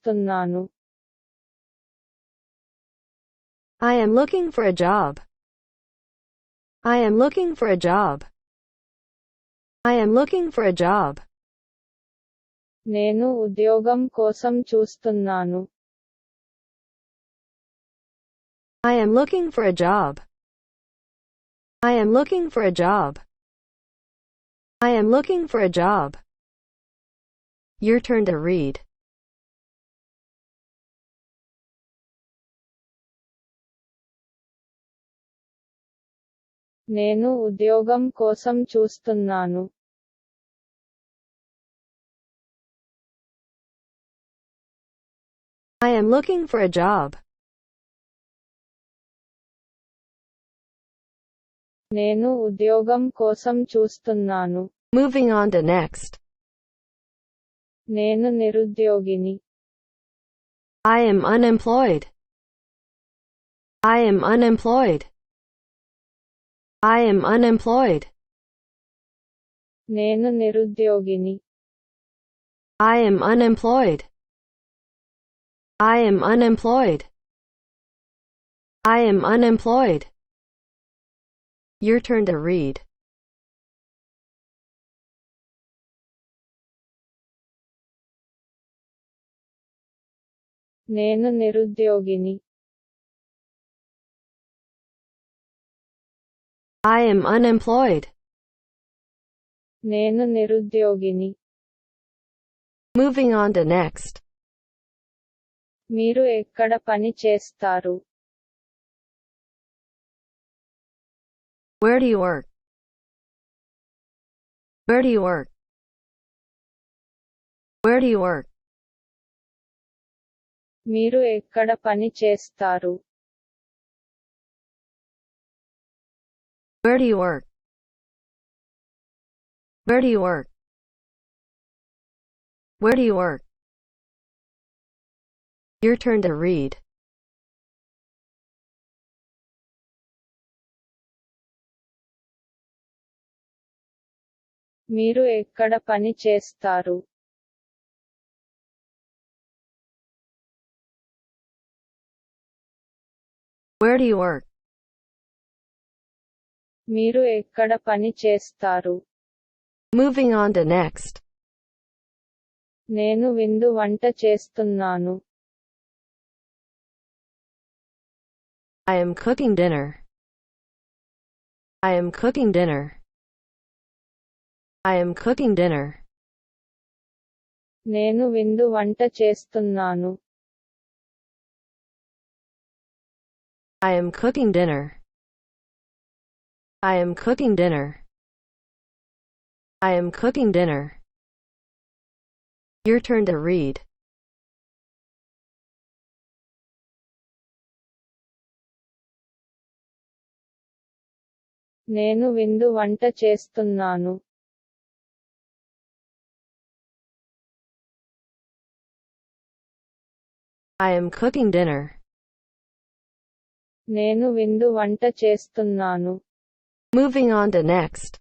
చూస్తున్నాను. I am looking for a job. I am looking for a job. I am looking for a job. నేను ఉద్యోగం కోసం చూస్తున్నాను. I am looking for a job. I am looking for a job. I am looking for a job. Your turn to read. నేను ఉద్యోగం కోసం చూస్తున్నాను. I am looking for a job. నేను ఉద్యోగం కోసం చూస్తున్నాను. Moving on to next. నేను నిరుద్యోగిని. I am unemployed. I am unemployed. I am unemployed. నేను నిరుద్యోగిని. I am unemployed. I am unemployed. I am unemployed. Your turn to read. నేను నిరుద్యోగిని. I am unemployed. నేను నిరుద్యోగిని. Moving on to next. మీరు ఎక్కడ పని చేస్తారు? Where do you work? Where do you work? Where do you work? మీరు ఎక్కడ పని చేస్తారు? Where do you work? Where do you work? Where do you work? Your turn to read. మీరు ఎక్కడ పని చేస్తారు? Where do you work? మీరు ఎక్కడ పని చేస్తారు? Moving on to next. నేను విందు వంట చేస్తున్నాను. I am cooking dinner. I am cooking dinner. I am cooking dinner. నేను విందు వంట చేస్తున్నాను. I am cooking dinner. I am cooking dinner. I am cooking dinner. Your turn to read. నేను విందు వంట చేస్తున్నాను. I am cooking dinner. నేను విందు వంట చేస్తున్నాను. Moving on to next.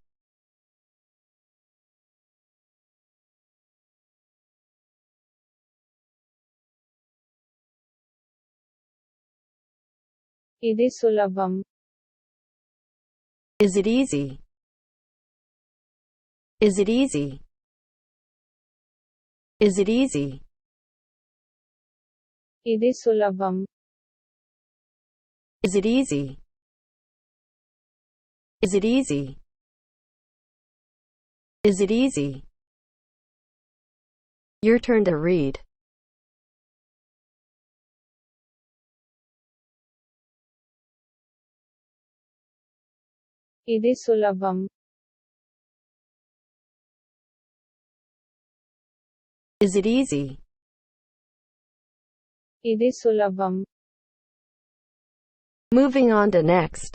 ఇది సులభం. Is it easy? Is it easy? Is it easy? ఇది సులభం. Is it easy? Is it easy? Is it easy? Your turn to read. ఇది సులభం. Is it easy? ఇది సులభం. Moving on to next.